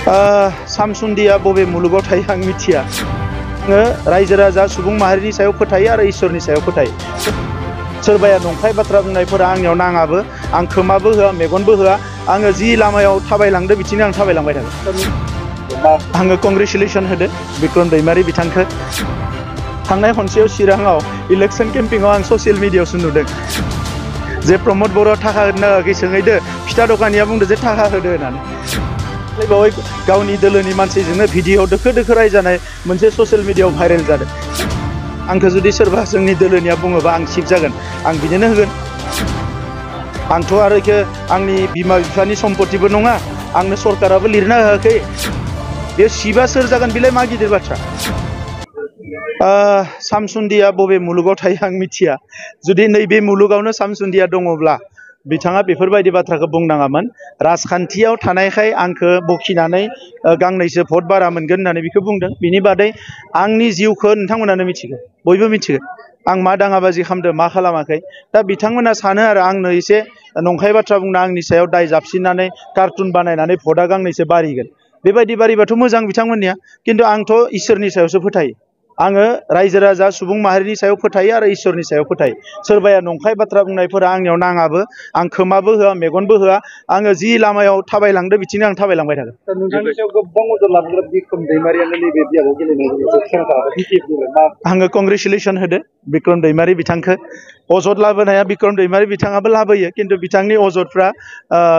सामसुन्दिया बबे मुलुगाव थायो आं मिथिया। रायजो राजा सुबुं माहारिनि सायाव फोथायो आरो इसोरनि सायाव फोथायो। सोरबाया नंखाय बाथ्रा बुंनायफोरा आंनियाव नाङाबो, आं खोमाबो होआ मेगनबो होआ। आङो जि लामायाव थाबायलांदो बिथिंनो आं थाबायलांबाय थागोन। आङो कंग्रेचुलेसन होदो बिक्रम दैमारि बिथांखौ। थांनाय खनसेयाव चिराङाव इलेक्शन केम्पिंआव आं ससियेल मिडियायावसो नुदों जे प्रमद बर'आ थाखा होनो नाङाखै सोंहैदो, फिथा दखानिया बुंदो जे थाखा होदो होननानै। बावै गावनि दोलोनि मानसिजोंनो भिडिअ दोखो दोखो रायजानाय मोनसे ससियेल मिडियायाव भाइरेल जादों। आंखौ जुदि सोरबा जोंनि दोलोनिया बुङोबा आं सिप जागोन, आं बिदिनो होगोन। आंथ' आरो आंनि बिमा बिफानि सम्पतिबो नङा, आंनो सरकाराबो लिरना होआखै। बे सिबा सोर जागोन बेलाय मा गिदिर बाथ्रा। सामसुन्दिया बबे मुलुगाव थायो आं मिथिया। जुदि नैबे मुलुगावनो सामसुन्दिया दङब्ला बिथाङा बेफोरबायदि बाथ्राखौ बुंनाङामोन। राजखान्थियाव थानायखाय आंखौ बखिनानै गांनैसो भट बारा मोनगोन होननानै बेखौ बुंदों। बिनि बादै आंनि जिउखौ नोंथांमोनानो मिथिगौ, बयबो मिथिगौ आं मा दाङाबाजि खालामदों मा खालामाखै। दा बिथांमोना सानो आरो आंनो एसे नंखाय बाथ्रा बुंना आंनि सायाव दाय जाबसिननानै कार्टुन बानायनानै भटआ गांनैसो बारिगोन। बेबायदि बारिबाथ' मोजां बिथांमोननिया, खिन्थु आंथ' इसोरनि सायावसो फोथायो। आङो रायजो राजा सुबुं माहारिनि सायाव फोथायो आरो इसोरनि सायाव फोथायो। सोरबाया नंखाय बाथ्रा बुंनायफोरा आंनियाव नाङाबो, आं खोमाबो होआ मेगनबो होआ। आङो जि लामायाव थाबायलांदो बिथिंनो आं थाबायलांबाय थागोन। नोंथांनि सायाव गोबां अजद लाबोग्रा बिक्रम दैमारियानो नैबे बियाबाव गेलेनाय। आङो कंग्रेचुलेसन होदो बिक्रम दैमारि बिथांखौ। अजद लाबोनाया बिक्रम दैमारि बिथाङाबो लाबोयो, खिन्थु बिथांनि अजदफ्रा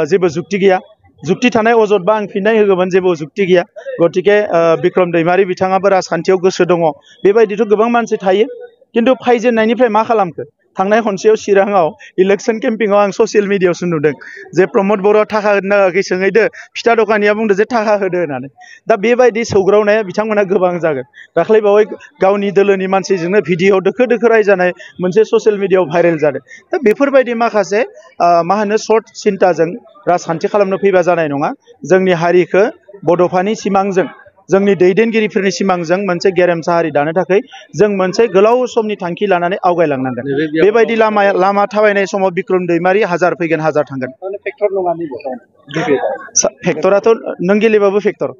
जेबो जुक्ति गैया। जुक्ति थानाय अजदबा आं फिननाय होगौमोन, जेबो जुक्ति गैया। गतिके बिक्रम दैमारि बिथाङाबो राजखान्थियाव गोसो दङ। बेबायदिथ' गोबां मानसि थायो, खिन्थु फायजेननायनिफ्राय मा खालामखो? थांनाय खनसेयाव चिराङाव इलेक्शन केम्पिंआव आं ससियेल मिडियायावसो नुदों जे प्रमद बर'आ थाखा होनो नाङाखै सोंहैदो, फिथा दखानिया बुंदो जे थाखा होदो होननानै। दा बेबायदि सौग्रावनाया बिथांमोना गोबां जागोन। दाख्लै बावै गावनि दोलोनि मानसिजोंनो भिडिअ दोखो दोखो रायजानाय मोनसे ससियेल मिडियायाव भाइरेल जादों। दा बेफोरबायदि माखासे सर्ट सिन्ताजों राजखान्थि खालामनो फैबा जानाय नङा। जोंनि हारिखौ बड'फानि सिमांजों, जोंनि दैदेनगिरिफोरनि सिमांजों मोनसे गेरेमसा हारि दानो थाखाय जों मोनसे गोलाव समनि थांखि लानानै आवगायलांनांगोन। बेबायदि लामा थाबायनाय समाव बिक्रम दैमारि हाजार फैगोन हाजार थांगोन। फेक्टराथ' नों गेलेबाबो फेक्टर,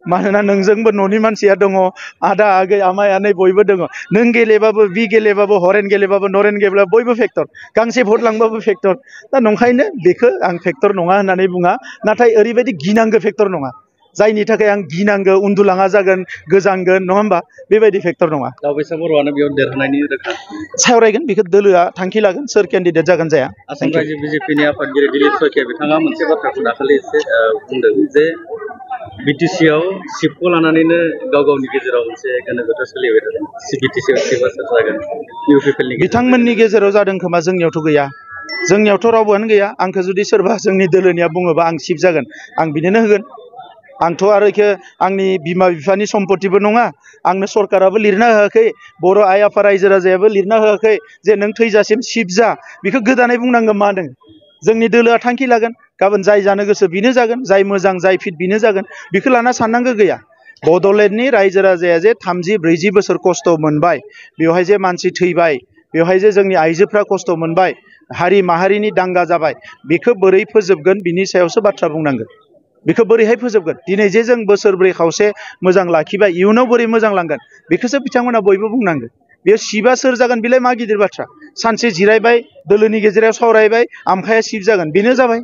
मानोना नोंजोंबो न'नि मानसिया दङ, आदा आगै आमाय आनै बयबो दङ। नों गेलेबाबो बि गेलेबाबो हरेन गेलेबाबो नरेन गेलेबाबो बयबो फेक्टर, गांसे भट लांबाबो फेक्टर। दा नंखायनो बेखौ आं फेक्टर नङा होननानै बुङा, नाथाय ओरैबायदि गिनांगौ फेक्टर नङा जायनि थाखाय आं गिनांगौ उन्दुलाङा जागोन गोजांगोन, नङा होमबा? बेबायदि फेक्टर नङा। दावबायसा बर'आनो बेयाव देरहानायनि रोखा सावरायगोन, बेखौ दोलोआ थांखि लागोन सोर केन्डिडेट जागोन जाया। आसाम रायजो बिजेपिनि आफादगिरि दिलीप शइकिया बिथाङा मोनसे बाथ्राखौ दाखालि एसे बुंदों जे बिटिसिआव सिपखौ लानानैनो गाव गावनि गेजेराव मोनसे गोनो गोथो सोलिबाय थादों। बिटिसिआव सिपआ सोर जागोन इउपिपिएलनि बिथांमोननि गेजेराव जादों खोमा, जोंनियावथ' गैया। जोंनियावथ' रावबोआनो गैया। आंखौ जुदि सोरबा जोंनि दोलोनिया बुङोबा आं सिप जागोन, आं बिदिनो होगोन। आंथ' आरो आंनि बिमा बिफानि सम्पतिबो नङा, आंनो सरकाराबो लिरना होआखै, बर' आइ आफा रायजो राजायाबो लिरना होआखै जे नों थैजासिम सिप जा। बेखौ गोदानै बुंनांगोन मा दङ? जोंनि दोलोआ थांखि लागोन, गाबोन जाय जानो गोसो बेनो जागोन, जाय मोजां जाय फिट बेनो जागोन। बेखौ लाना साननांगौ गैया। बड'लेण्डनि रायजो राजाया जे 30-40 बोसोर खस्थ' मोनबाय, बेवहाय जे मानसि थैबाय, बेवहाय जे जोंनि आइजोफ्रा खस्थ' मोनबाय, हारि माहारिनि दांगा जाबाय, बेखौ बोरै फोजोबगोन बिनि सायावसो बाथ्रा बुंनांगोन। बेखौ बोरैहाय फोजोबगोन? दिनै जे जों बोसोरब्रै खावसे मोजां लाखिबाय, इयुनाव बोरै मोजां लांगोन बेखौसो बिथांमोना बयबो बुंनांगोन। बेयो सिबा सोर जागोन बेलाय मा गिदिर बाथ्रा। सानसे जिरायबाय, दोलोनि गेजेराव सावरायबाय, आमखाया सिप जागोन, बेनो जाबाय।